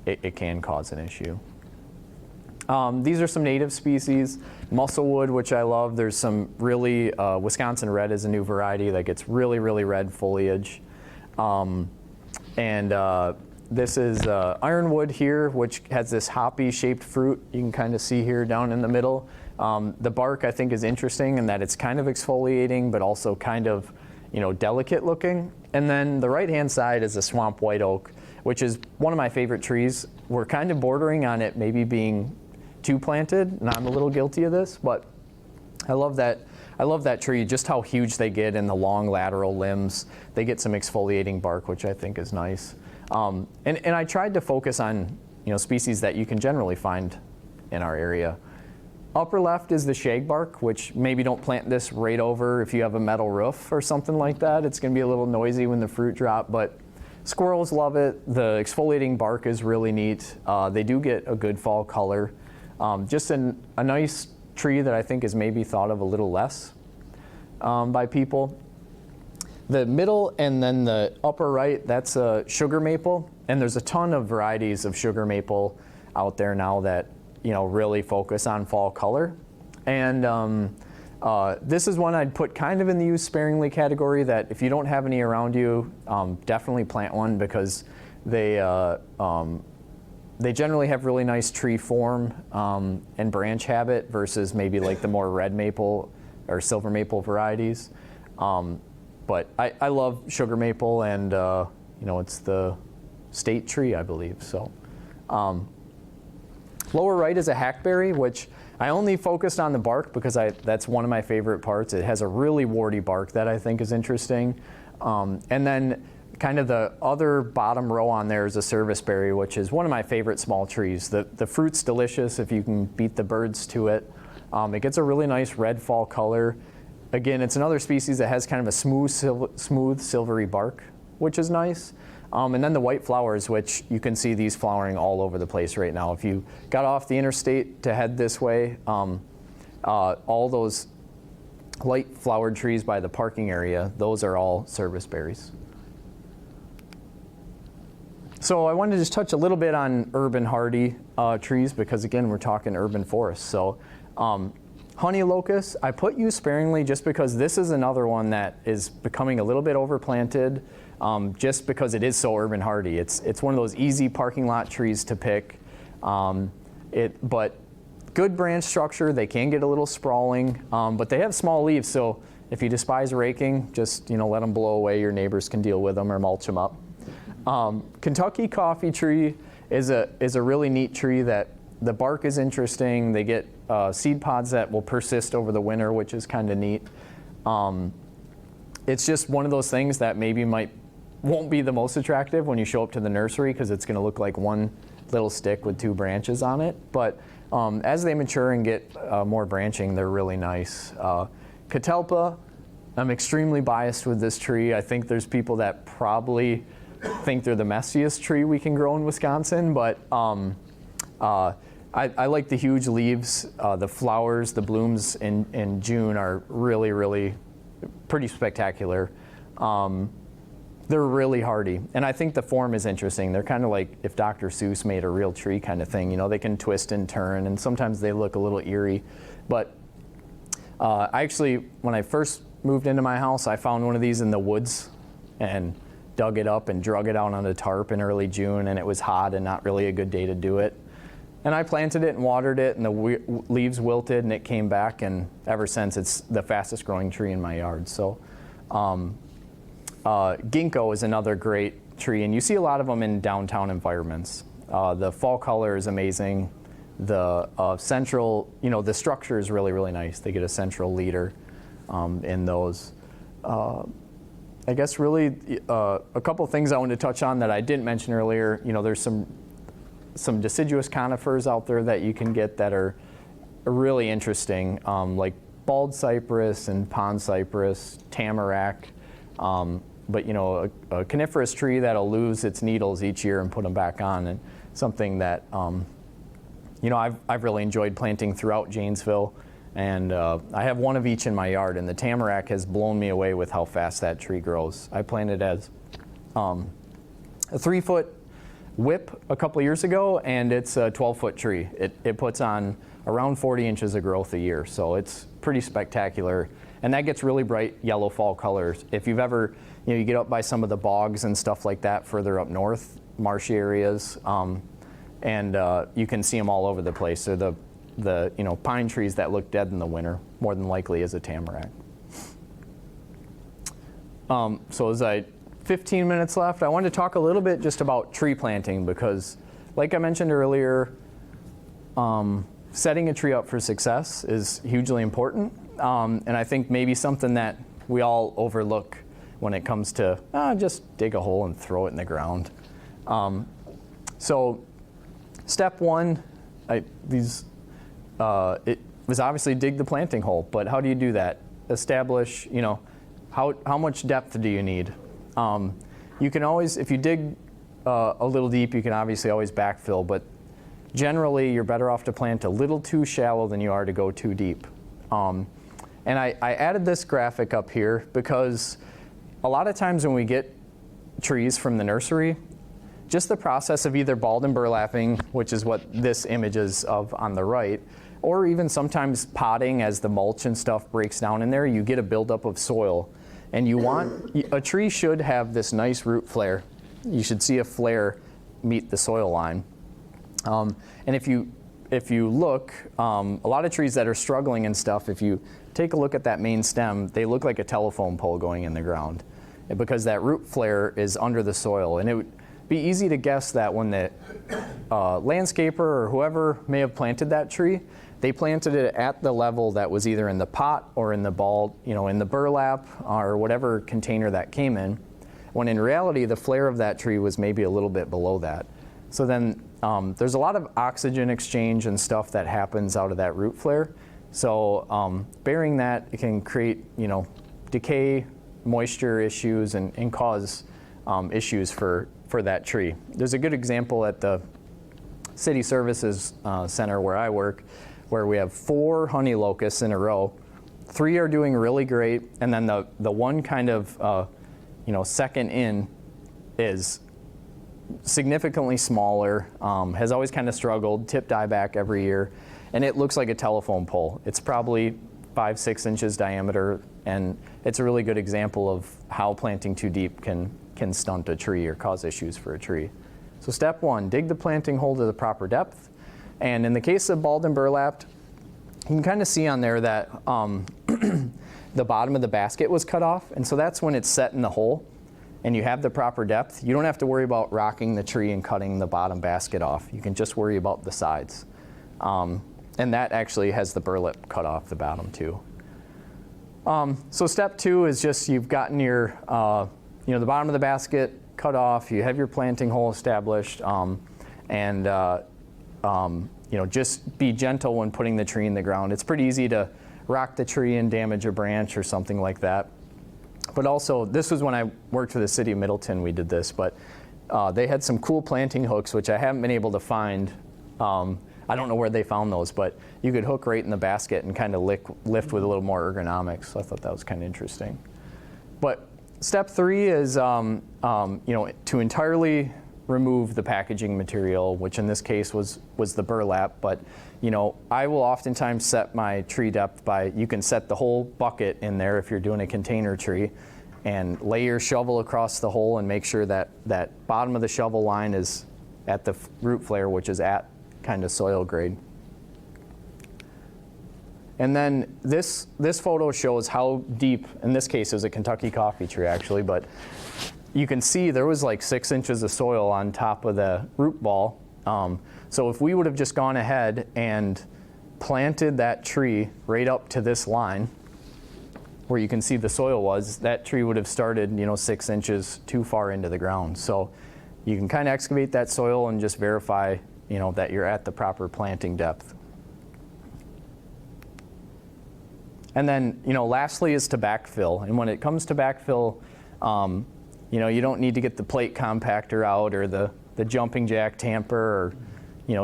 it can cause an issue. These are some native species. Musclewood, which I love. There's some really, Wisconsin Red is a new variety that gets really, really red foliage. This is ironwood here, which has this hoppy shaped fruit you can kind of see here down in the middle. The bark I think is interesting in that it's kind of exfoliating, but also kind of, delicate looking. And then the right-hand side is a swamp white oak, which is one of my favorite trees. We're kind of bordering on it maybe being too planted, and I'm a little guilty of this, but I love that tree, just how huge they get in the long lateral limbs. They get some exfoliating bark, which I think is nice. And I tried to focus on species that you can generally find in our area. Upper left is the shagbark, which maybe don't plant this right over if you have a metal roof or something like that. It's going to be a little noisy when the fruit drop, but squirrels love it. The exfoliating bark is really neat. They do get a good fall color. Just a nice tree that I think is maybe thought of a little less by people. The middle and then the upper right, that's a sugar maple, and there's a ton of varieties of sugar maple out there now that really focus on fall color. And this is one I'd put kind of in the use sparingly category, that if you don't have any around you, definitely plant one, because they generally have really nice tree form and branch habit versus maybe like the more red maple or silver maple varieties. But I love sugar maple, and it's the state tree, I believe. So lower right is a hackberry, which I only focused on the bark because that's one of my favorite parts. It has a really warty bark that I think is interesting. And then kind of the other bottom row on there is a serviceberry, which is one of my favorite small trees. The fruit's delicious if you can beat the birds to it. It gets a really nice red fall color. Again, it's another species that has kind of a smooth silvery bark, which is nice. And then the white flowers, which you can see these flowering all over the place right now. If you got off the interstate to head this way, all those light flowered trees by the parking area, those are all serviceberries. So I wanted to just touch a little bit on urban hardy trees, because again, we're talking urban forests. So honey locust, I put use sparingly just because this is another one that is becoming a little bit overplanted, just because it is so urban hardy. It's one of those easy parking lot trees to pick, but good branch structure. They can get a little sprawling, but they have small leaves, so if you despise raking, just let them blow away. Your neighbors can deal with them or mulch them up. Kentucky coffee tree is a really neat tree that the bark is interesting. They get seed pods that will persist over the winter, which is kind of neat. It's just one of those things that maybe won't be the most attractive when you show up to the nursery, because it's going to look like one little stick with two branches on it. But as they mature and get more branching, they're really nice. Catalpa, I'm extremely biased with this tree. I think there's people that probably think they're the messiest tree we can grow in Wisconsin, but I like the huge leaves. The flowers, the blooms in June are really, really pretty spectacular. They're really hardy, and I think the form is interesting. They're kind of like if Dr. Seuss made a real tree kind of thing. They can twist and turn, and sometimes they look a little eerie. But I actually, when I first moved into my house, I found one of these in the woods and dug it up and drug it out on a tarp in early June, and it was hot and not really a good day to do it. And I planted it and watered it, and the leaves wilted, and it came back, and ever since it's the fastest growing tree in my yard. So ginkgo is another great tree, and you see a lot of them in downtown environments. The fall color is amazing. The central, the structure is really, really nice. They get a central leader in those. I guess really a couple things I wanted to touch on that I didn't mention earlier. There's some deciduous conifers out there that you can get that are really interesting, like bald cypress and pond cypress, tamarack. But a coniferous tree that'll lose its needles each year and put them back on, and something that I've really enjoyed planting throughout Janesville. And I have one of each in my yard, and the tamarack has blown me away with how fast that tree grows. I planted as a 3-foot whip a couple years ago, and it's a 12-foot tree. It puts on around 40 inches of growth a year, so it's pretty spectacular. And that gets really bright yellow fall colors. If you've ever, you get up by some of the bogs and stuff like that further up north, marshy areas, and you can see them all over the place. They're the pine trees that look dead in the winter, more than likely is a tamarack. So as 15 minutes left, I wanted to talk a little bit just about tree planting, because like I mentioned earlier, setting a tree up for success is hugely important. And I think maybe something that we all overlook when it comes to just dig a hole and throw it in the ground. So step one, it was obviously dig the planting hole, but how do you do that? Establish, how much depth do you need? You can always, if you dig a little deep, you can obviously always backfill, but generally you're better off to plant a little too shallow than you are to go too deep. And I added this graphic up here because a lot of times when we get trees from the nursery, just the process of either balled and burlapping, which is what this image is of on the right, or even sometimes potting as the mulch and stuff breaks down in there, you get a buildup of soil. And a tree should have this nice root flare. You should see a flare meet the soil line. And if you look, a lot of trees that are struggling and stuff, if you take a look at that main stem, they look like a telephone pole going in the ground, because that root flare is under the soil. And it would be easy to guess that when the landscaper or whoever may have planted that tree, they planted it at the level that was either in the pot or in the ball, in the burlap or whatever container that came in, when in reality the flare of that tree was maybe a little bit below that. So then there's a lot of oxygen exchange and stuff that happens out of that root flare. So burying that, it can create decay, moisture issues, and cause issues for that tree. There's a good example at the City Services Center where I work, where we have 4 honey locusts in a row. 3 are doing really great, and then the one kind of second in is significantly smaller, has always kind of struggled, tip dieback every year, and it looks like a telephone pole. It's probably 5-6 inches diameter, and it's a really good example of how planting too deep can stunt a tree or cause issues for a tree. So step one, dig the planting hole to the proper depth. And in the case of balled and burlapped, you can kind of see on there that the bottom of the basket was cut off, and so that's when it's set in the hole and you have the proper depth. You don't have to worry about rocking the tree and cutting the bottom basket off. You can just worry about the sides. And that actually has the burlap cut off the bottom too. So step two is just you've gotten your the bottom of the basket cut off, you have your planting hole established, and just be gentle when putting the tree in the ground. It's pretty easy to rock the tree and damage a branch or something like that. But also, this was when I worked for the City of Middleton, we did this, but they had some cool planting hooks, which I haven't been able to find. I don't know where they found those, but you could hook right in the basket and kind of lift with a little more ergonomics. So I thought that was kind of interesting. But step three is to entirely remove the packaging material, which in this case was the burlap. But I will oftentimes set my tree depth by, you can set the whole bucket in there if you're doing a container tree, and lay your shovel across the hole and make sure that that bottom of the shovel line is at the root flare, which is at kind of soil grade. And then this photo shows how deep, in this case it was a Kentucky coffee tree actually, but you can see there was like 6 inches of soil on top of the root ball, So if we would have just gone ahead and planted that tree right up to this line, where you can see the soil was, that tree would have started, 6 inches too far into the ground. So you can kind of excavate that soil and just verify, that you're at the proper planting depth. And then, lastly is to backfill. And when it comes to backfill, you don't need to get the plate compactor out or the jumping jack tamper or,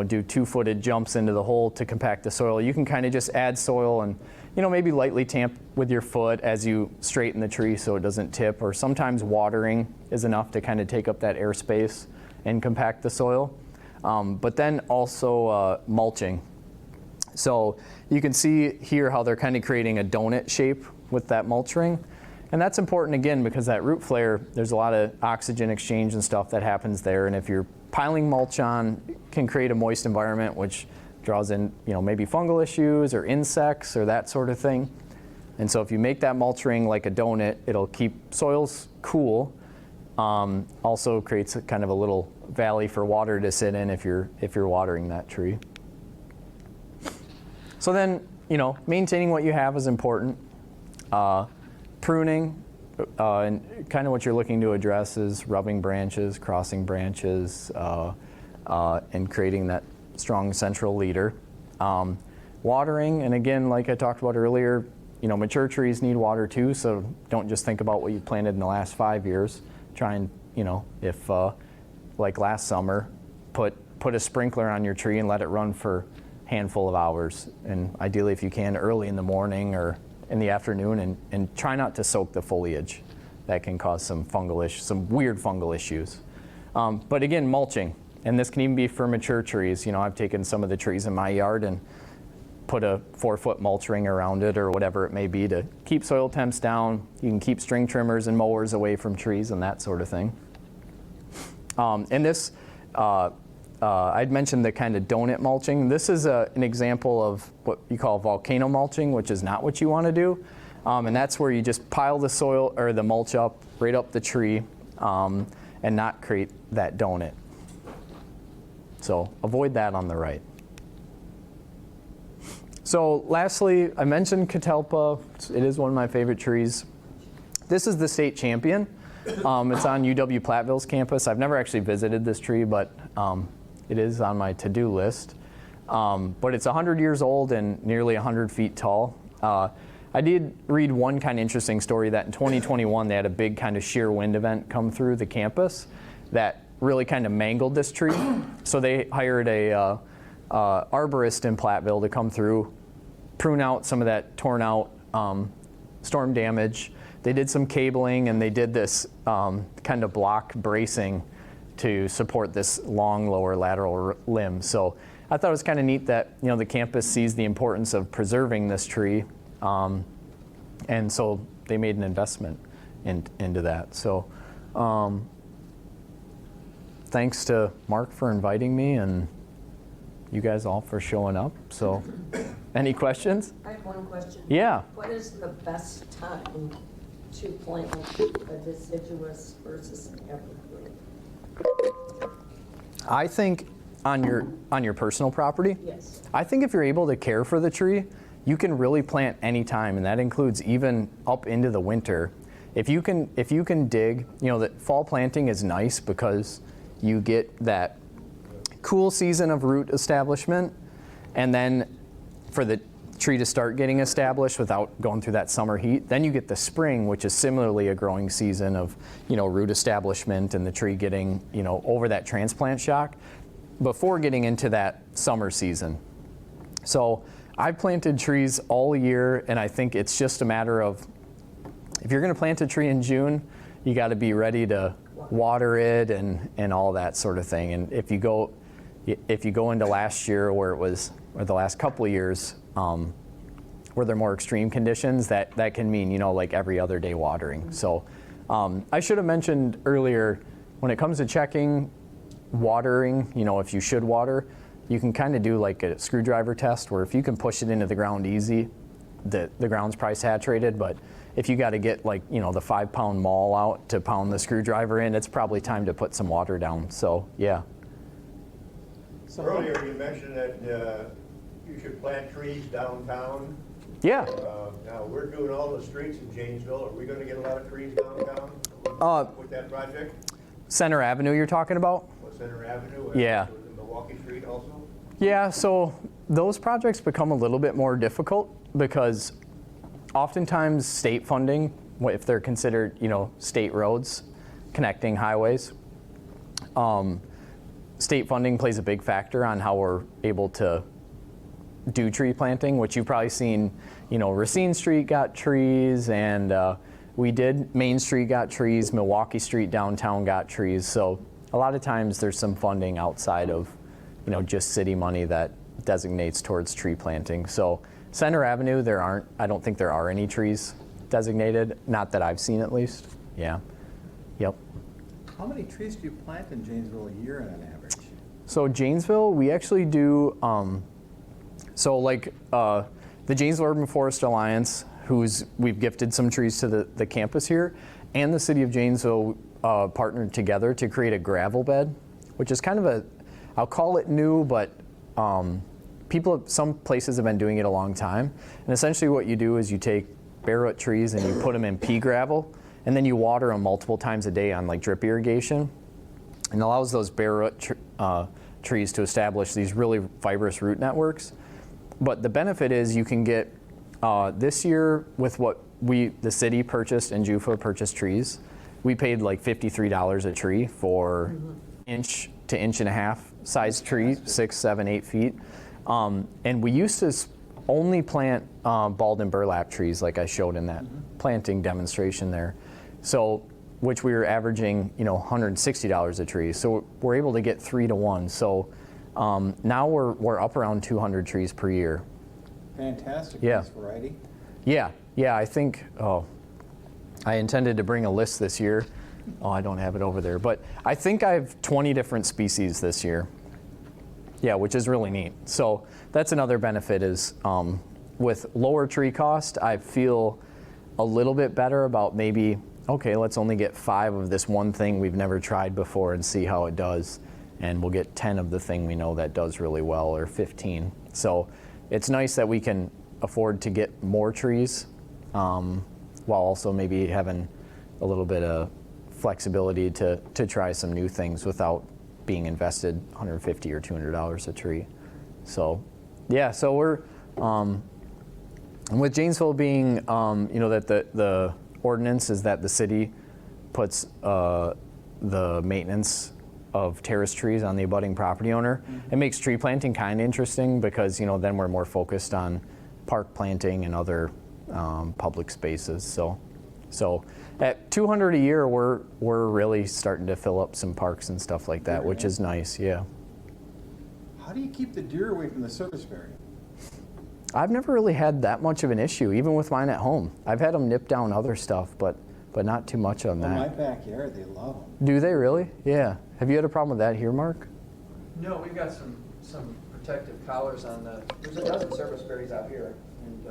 do 2-footed jumps into the hole to compact the soil. You can kind of just add soil and, maybe lightly tamp with your foot as you straighten the tree so it doesn't tip, or sometimes watering is enough to kind of take up that airspace and compact the soil. But then also mulching. So you can see here how they're kind of creating a donut shape with that mulch ring. And that's important again because that root flare, there's a lot of oxygen exchange and stuff that happens there. And if you're piling mulch on, it can create a moist environment which draws in, maybe fungal issues or insects or that sort of thing. And so if you make that mulch ring like a donut, it'll keep soils cool. Also creates a kind of a little valley for water to sit in if you're watering that tree. So then, maintaining what you have is important. Pruning, and kind of what you're looking to address is rubbing branches, crossing branches, and creating that strong central leader. Watering, and again, like I talked about earlier, mature trees need water too, so don't just think about what you planted in the last 5 years. Try and, if like last summer, put a sprinkler on your tree and let it run for a handful of hours, and ideally if you can early in the morning or in the afternoon, and try not to soak the foliage. That can cause some weird fungal issues. But again, mulching, and this can even be for mature trees. I've taken some of the trees in my yard and put a 4-foot mulch ring around it or whatever it may be to keep soil temps down. You can keep string trimmers and mowers away from trees and that sort of thing. And this, I'd mentioned the kind of donut mulching. This is an example of what you call volcano mulching, which is not what you want to do. And that's where you just pile the soil or the mulch up right up the tree and not create that donut. So avoid that on the right. So lastly, I mentioned catalpa. It is one of my favorite trees. This is the state champion. It's on UW-Platteville's campus. I've never actually visited this tree, but it is on my to-do list. But it's 100 years old and nearly 100 feet tall. I did read one kind of interesting story that in 2021 they had a big kind of shear wind event come through the campus that really kind of mangled this tree. So they hired a arborist in Platteville to come through, prune out some of that torn out storm damage. They did some cabling and they did this kind of block bracing to support this long lower lateral limb. So I thought it was kind of neat that the campus sees the importance of preserving this tree, and so they made an investment into that. So thanks to Mark for inviting me and you guys all for showing up. So any questions? I have one question. Yeah. What is the best time to plant a deciduous versus an evergreen? I think on your personal property, Yes. I think if you're able to care for the tree, you can really plant any time, and that includes even up into the winter. If you can dig, that fall planting is nice because you get that cool season of root establishment, and then for the tree to start getting established without going through that summer heat, then you get the spring, which is similarly a growing season of root establishment and the tree getting over that transplant shock before getting into that summer season. So I've planted trees all year, and I think it's just a matter of, if you're going to plant a tree in June, you got to be ready to water it and all that sort of thing. And if you go into last year or the last couple of years where there are more extreme conditions, that can mean like every other day watering. So I should have mentioned earlier, when it comes to checking watering, if you should water, you can kind of do like a screwdriver test where if you can push it into the ground easy, the ground's probably saturated. But if you got to get the 5-pound maul out to pound the screwdriver in, it's probably time to put some water down. So yeah. So Earlier, you mentioned that you should plant trees downtown. Yeah. Now, we're doing all the streets in Janesville. Are we going to get a lot of trees downtown with that project? Center Avenue you're talking about? What, Center Avenue? Yeah. And Milwaukee Street also? Yeah, so those projects become a little bit more difficult because oftentimes state funding, if they're considered, state roads connecting highways, state funding plays a big factor on how we're able to do tree planting, which you've probably seen, Racine Street got trees, and Main Street got trees, Milwaukee Street downtown got trees. So a lot of times there's some funding outside of, just city money that designates towards tree planting. So Center Avenue, I don't think there are any trees designated, not that I've seen at least. Yeah. Yep. how many trees do you plant in Janesville a year on average? So Janesville, we actually do, the Janesville Urban Forest Alliance, we've gifted some trees to the campus here, and the City of Janesville partnered together to create a gravel bed, which is kind of I'll call it new, but some places have been doing it a long time. And essentially what you do is you take bare root trees and you put them in pea gravel, and then you water them multiple times a day on drip irrigation, and allows those bare root trees to establish these really fibrous root networks. But the benefit is you can get, this year with what the city purchased and JUFA purchased trees, we paid like $53 a tree for inch to inch and a half size tree, 6, 7, 8 feet. And we used to only plant bald and burlap trees like I showed in that planting demonstration there. So, which we were averaging, $160 a tree. So we're able to get 3 to 1. So now we're up around 200 trees per year. Fantastic. Yeah. Nice variety. Yeah, I think, I intended to bring a list this year. Oh, I don't have it over there, but I think I have 20 different species this year. Yeah, which is really neat. So that's another benefit is with lower tree cost, I feel a little bit better about maybe, okay, let's only get 5 of this one thing we've never tried before and see how it does. And we'll get 10 of the thing we know that does really well, or 15. So it's nice that we can afford to get more trees while also maybe having a little bit of flexibility to try some new things without being invested $150 or $200 a tree. So yeah, so we're with Janesville being that the ordinance is that the city puts the maintenance of terrace trees on the abutting property owner. It makes tree planting kind of interesting because then we're more focused on park planting and other public spaces. So at 200 a year, we're really starting to fill up some parks and stuff like that, which is nice. Yeah. How do you keep the deer away from the service area? I've never really had that much of an issue, even with mine at home. I've had them nip down other stuff, but not too much on In my that. backyard, they love them. Do they really? Yeah. Have you had a problem with that here, Mark? No, we've got some protective collars on there's a dozen service berries out here, and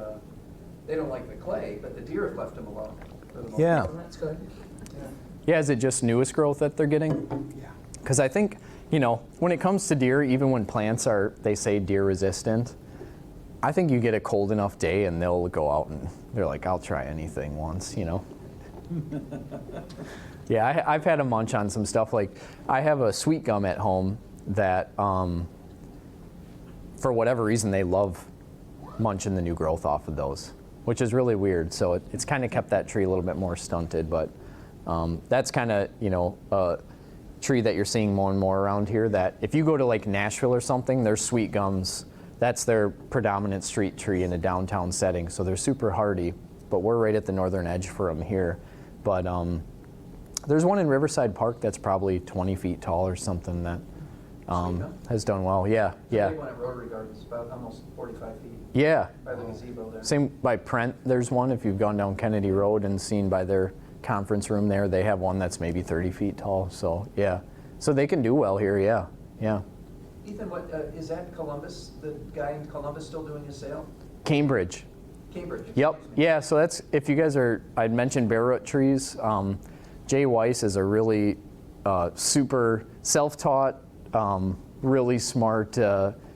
they don't like the clay, but the deer have left them alone for the most Yeah. part. Oh, that's good. Yeah, is it just newest growth that they're getting? Yeah. Because I think, when it comes to deer, even when plants are, they say deer resistant, I think you get a cold enough day and they'll go out and they're like, I'll try anything once, Yeah, I've had a munch on some stuff. Like, I have a sweet gum at home that, for whatever reason, they love munching the new growth off of those, which is really weird. So it's kind of kept that tree a little bit more stunted, but that's kind of, a tree that you're seeing more and more around here that if you go to like Nashville or something, there's sweet gums. That's their predominant street tree in a downtown setting. So they're super hardy, but we're right at the northern edge for them here. But there's one in Riverside Park that's probably 20 feet tall or something that has done well. Yeah, The yeah. big one at Rotary Gardens, about almost 45 feet Yeah. by the gazebo there. Same by Prent, there's one. If you've gone down Kennedy Road and seen by their conference room there, they have one that's maybe 30 feet tall. So yeah, so they can do well here. Yeah. Ethan, what is that Columbus? The guy in Columbus still doing his sale? Cambridge. Cambridge. Yep. excuse me. Yeah. So that's, if you guys are, I'd mentioned bare root trees. Jay Weiss is a really super self-taught really smart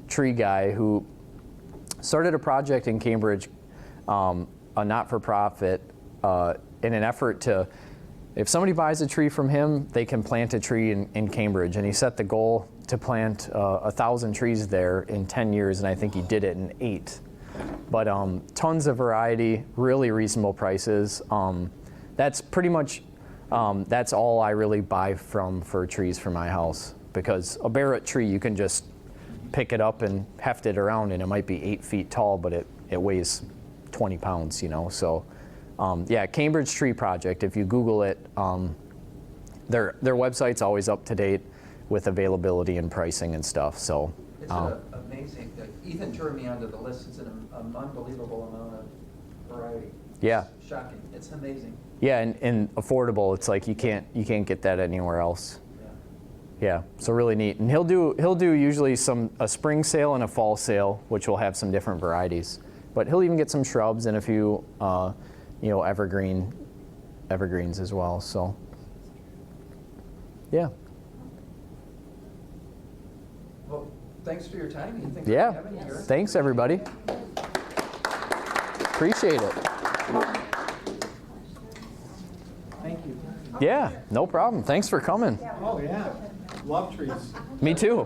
tree guy who started a project in Cambridge, a not-for-profit, in an effort to, if somebody buys a tree from him, they can plant a tree in Cambridge. And he set the goal to plant 1,000 trees there in 10 years, and I think he did it in 8. But tons of variety, really reasonable prices. That's pretty much, that's all I really buy for trees for my house. Because a Barrett tree, you can just pick it up and heft it around, and it might be 8 feet tall, but it weighs 20 pounds, you know. So yeah, Cambridge Tree Project, if you Google it, their website's always up to date with availability and pricing and stuff. So It's amazing. Ethan turned me onto the list. It's an unbelievable amount of variety. yeah. It's shocking. It's amazing. Yeah, and affordable. It's like you can't get that anywhere else. Yeah. Yeah, so really neat. And he'll do usually a spring sale and a fall sale, which will have some different varieties. But he'll even get some shrubs and a few, evergreens as well. So, yeah. Well, thanks for your time. Ethan. Thanks Yeah. for having me here. Thanks, everybody. Appreciate it. Thank you. Yeah, no problem. Thanks for coming. Oh, yeah. Love trees. Me too.